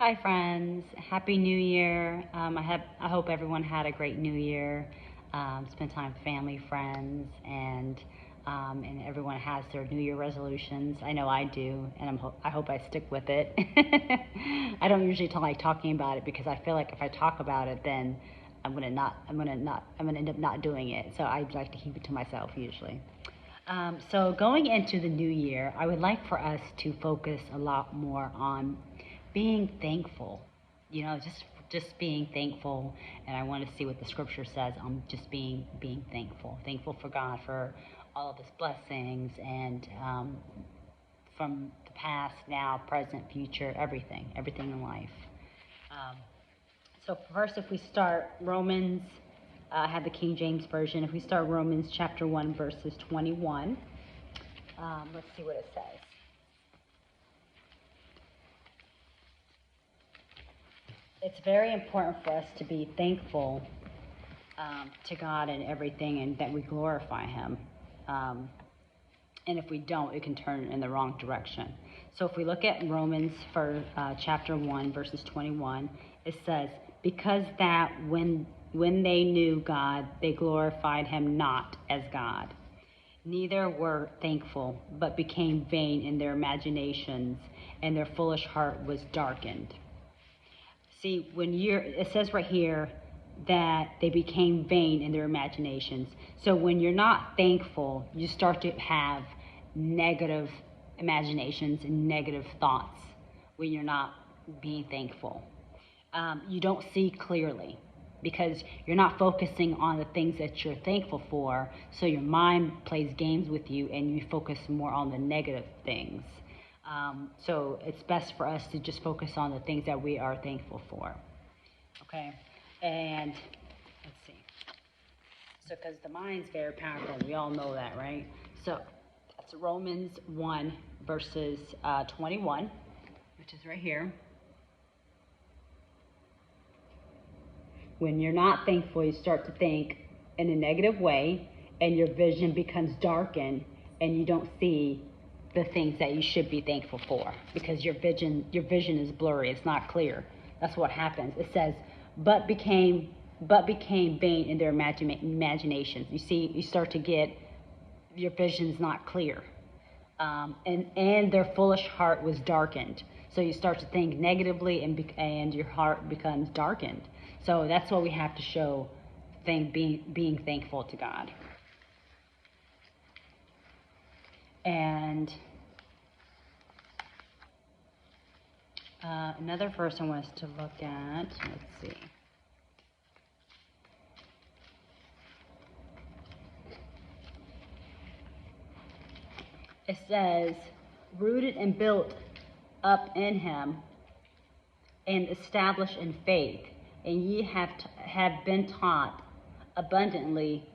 Hi friends, Happy New Year. I hope everyone had a great New Year. Spent time with family, friends, and everyone has their New Year resolutions. I know I do, and I hope I stick with it. I don't usually like talking about it because I feel like if I talk about it, then I'm gonna end up not doing it. So I like to keep it to myself usually. So going into the new year, I would like for us to focus a lot more on being thankful. Just being thankful, and I want to see what the scripture says on just being thankful, thankful for God for all of His blessings and from the past, now, present, future, everything in life. Um, so first, if we start Romans, I have the King James Version. If we start Romans chapter 1, verses 21, let's see what it says. It's very important for us to be thankful to God in everything and that we glorify Him. And if we don't, it can turn in the wrong direction. So if we look at Romans for chapter 1, verses 21, it says, because that when they knew God, they glorified Him not as God. Neither were thankful, but became vain in their imaginations, and their foolish heart was darkened. See, it says right here that they became vain in their imaginations. So when you're not thankful, you start to have negative imaginations and negative thoughts when you're not being thankful. You don't see clearly because you're not focusing on the things that you're thankful for. So your mind plays games with you and you focus more on the negative things. So it's best for us to just focus on the things that we are thankful for. Okay? And let's see. So, because the mind's very powerful, we all know that, right? So, that's Romans 1, verses 21, which is right here. When you're not thankful, you start to think in a negative way, and your vision becomes darkened, and you don't see the things that you should be thankful for because your vision is blurry. It's not clear. That's what happens. It says, but became vain in their imaginations. You see, you start to get your vision's not clear, and their foolish heart was darkened. So you start to think negatively, and your heart becomes darkened. So that's what we have to show, being thankful to God. And another verse I want us to look at, let's see. It says, rooted and built up in Him and established in faith, and ye have been taught abundantly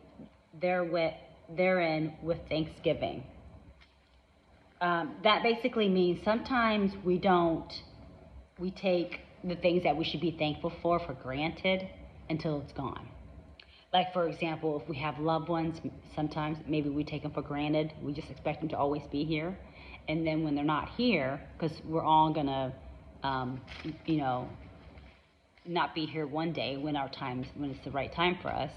therein with thanksgiving. That basically means sometimes we take the things that we should be thankful for granted until it's gone. Like, for example, if we have loved ones, sometimes maybe we take them for granted. We just expect them to always be here. And then when they're not here, because we're all going to, not be here one day when it's the right time for us.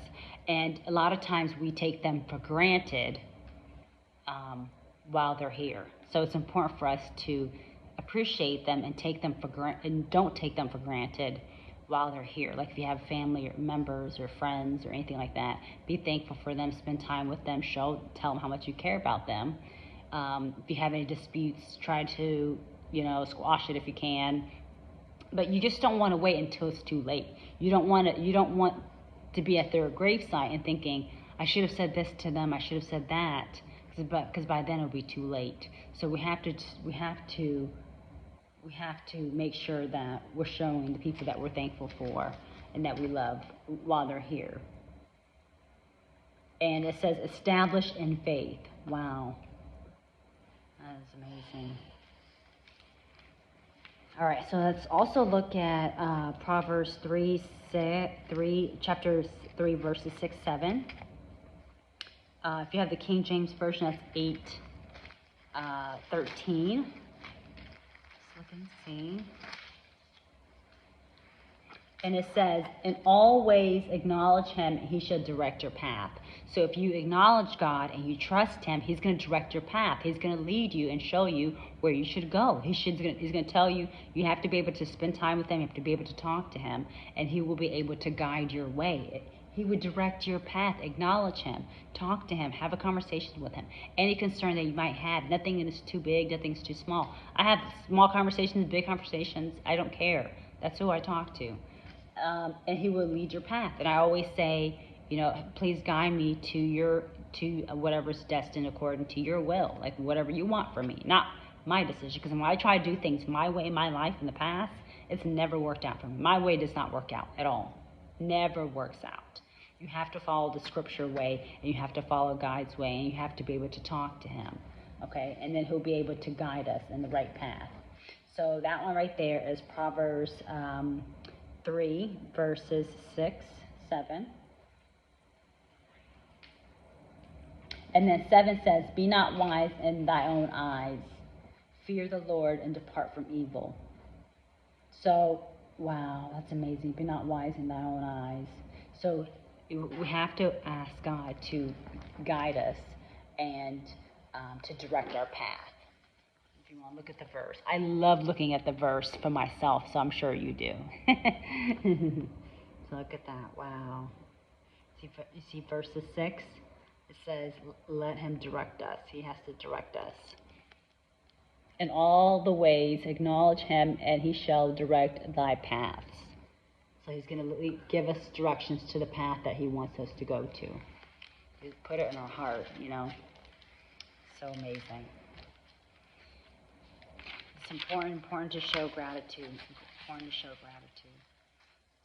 And a lot of times we take them for granted while they're here. So it's important for us to appreciate them and don't take them for granted while they're here. Like if you have family or members or friends or anything like that, be thankful for them, spend time with them, tell them how much you care about them. If you have any disputes, try to, squash it if you can. But you just don't want to wait until it's too late. You don't want to be at their gravesite and thinking, I should have said this to them, I should have said that, because by then it'll be too late. So we have to make sure that we're showing the people that we're thankful for and that we love while they're here. And it says established in faith. Wow. That is amazing. All right, so let's also look at Proverbs 3, chapter 3, verses 6, 7. If you have the King James Version, that's 8, 13. Let's look and see. And it says, in all ways acknowledge him, and he shall direct your path. So if you acknowledge God and you trust him, he's going to direct your path. He's going to lead you and show you where you should go. He's going to tell you, you have to be able to spend time with him, you have to be able to talk to him, and he will be able to guide your way. He would direct your path. Acknowledge him, talk to him, have a conversation with him. Any concern that you might have, nothing is too big, nothing's too small. I have small conversations, big conversations, I don't care. That's who I talk to. And he will lead your path. And I always say, you know, please guide me to whatever's destined according to your will, like whatever you want from me, not my decision. Because when I try to do things my way in my life in the past, it's never worked out for me. My way does not work out at all. Never works out. You have to follow the scripture way, and you have to follow God's way, and you have to be able to talk to him, okay? And then he'll be able to guide us in the right path. So that one right there is Proverbs 3, verses 6, 7. And then 7 says, be not wise in thy own eyes. Fear the Lord and depart from evil. So, wow, that's amazing. Be not wise in thy own eyes. So we have to ask God to guide us and to direct our path. If you want to look at the verse. I love looking at the verse for myself, so I'm sure you do. So look at that. Wow. You see verses 6? It says, let him direct us. He has to direct us. In all the ways acknowledge him, and he shall direct thy paths. So he's going to give us directions to the path that he wants us to go to. He's put it in our heart, you know. So amazing. It's important to show gratitude. It's important to show gratitude.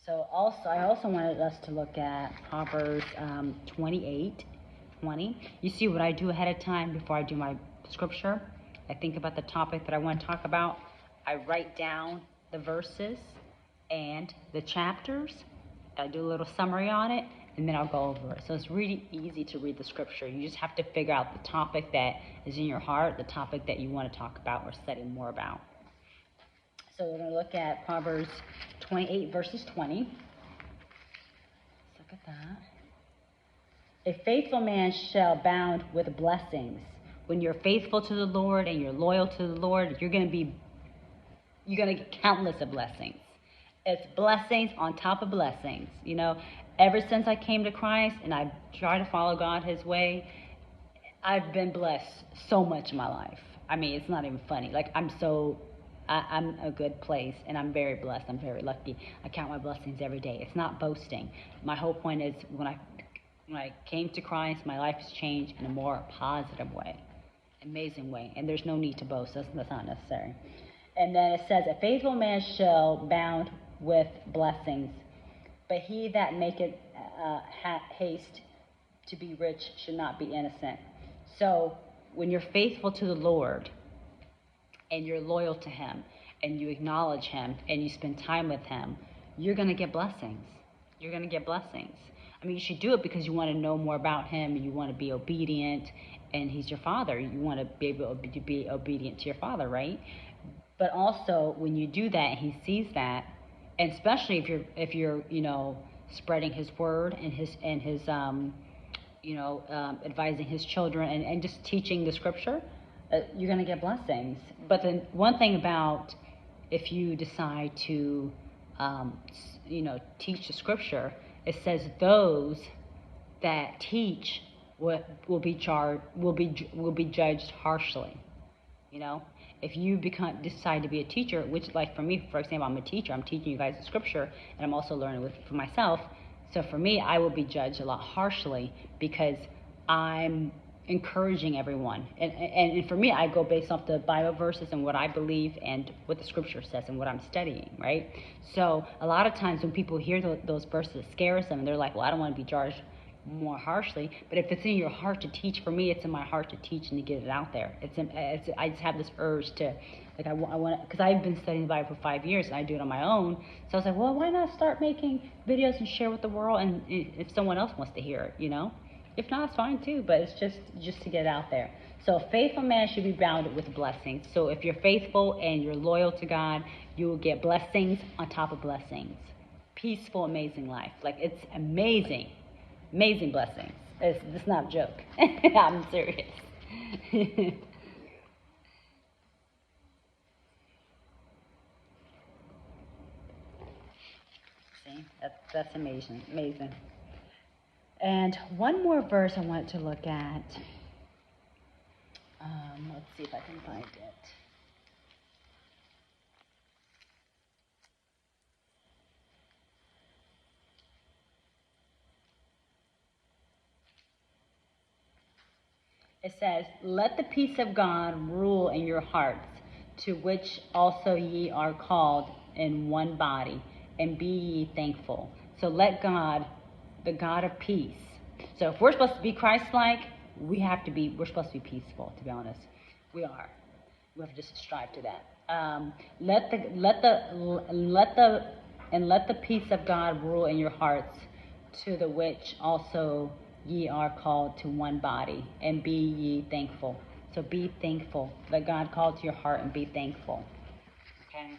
So I also wanted us to look at Proverbs 28:20. You see what I do ahead of time before I do my scripture? I think about the topic that I want to talk about. I write down the verses and the chapters. I do a little summary on it, and then I'll go over it. So it's really easy to read the scripture. You just have to figure out the topic that is in your heart, the topic that you want to talk about or study more about. So we're going to look at Proverbs 28, verses 20. Let's look at that. A faithful man shall abound with blessings. When you're faithful to the Lord and you're loyal to the Lord, you're going to get countless of blessings. It's blessings on top of blessings. You know, ever since I came to Christ and I try to follow God his way, I've been blessed so much in my life. I mean, it's not even funny. Like, I'm a good place, and I'm very blessed. I'm very lucky. I count my blessings every day. It's not boasting. My whole point is when I came to Christ, my life has changed in a more positive way, amazing way, and there's no need to boast. That's not necessary. And then it says, a faithful man shall abound with blessings, but he that maketh haste to be rich should not be innocent. So when you're faithful to the Lord and you're loyal to him and you acknowledge him and you spend time with him, you're going to get blessings. You're going to get blessings. I mean, you should do it because you want to know more about him, you want to be obedient, and he's your father. You want to be able to be obedient to your father, right? But also, when you do that and he sees that, and especially if you're you know, spreading his word and his advising his children and just teaching the scripture, you're going to get blessings. But then one thing about if you decide to teach the scripture, it says those that teach will be judged harshly. You know, if you decide to be a teacher, which, like for me, for example, I'm a teacher. I'm teaching you guys the scripture, and I'm also learning for myself. So for me, I will be judged a lot harshly because I'm encouraging everyone. And for me, I go based off the Bible verses and what I believe and what the scripture says and what I'm studying, right? So a lot of times when people hear those verses, it scares them. And they're like, well, I don't want to be judged more harshly. But if it's in your heart to teach, for me, it's in my heart to teach and to get it out there. I just have this urge to, like, I want to, because I've been studying the Bible for 5 years and I do it on my own. So I was like, well, why not start making videos and share with the world? And if someone else wants to hear it, you know? If not, it's fine too, but it's just to get it out there. So a faithful man should be bounded with blessings. So if you're faithful and you're loyal to God, you will get blessings on top of blessings. peaceful, amazing life. Like, it's amazing, amazing blessings. It's not a joke. I'm serious. See, that's amazing, amazing. And one more verse I want to look at. Let's see if I can find it. It says, "Let the peace of God rule in your hearts, to which also ye are called in one body, and be ye thankful." So let God, the God of peace. So if we're supposed to be Christ-like, we're supposed to be peaceful, to be honest. We are. We have to just strive to that. Let the peace of God rule in your hearts, to the which also ye are called to one body, and be ye thankful. So be thankful. Let God call to your heart and be thankful. Okay?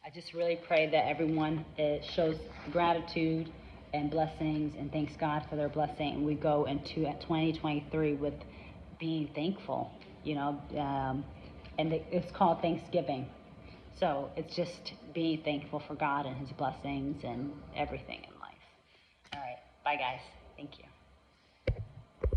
I just really pray that everyone shows gratitude and blessings and thanks God for their blessing. And we go into 2023 with being thankful, and it's called Thanksgiving. So it's just being thankful for God and his blessings and everything in life. All right. Bye, guys. Thank you.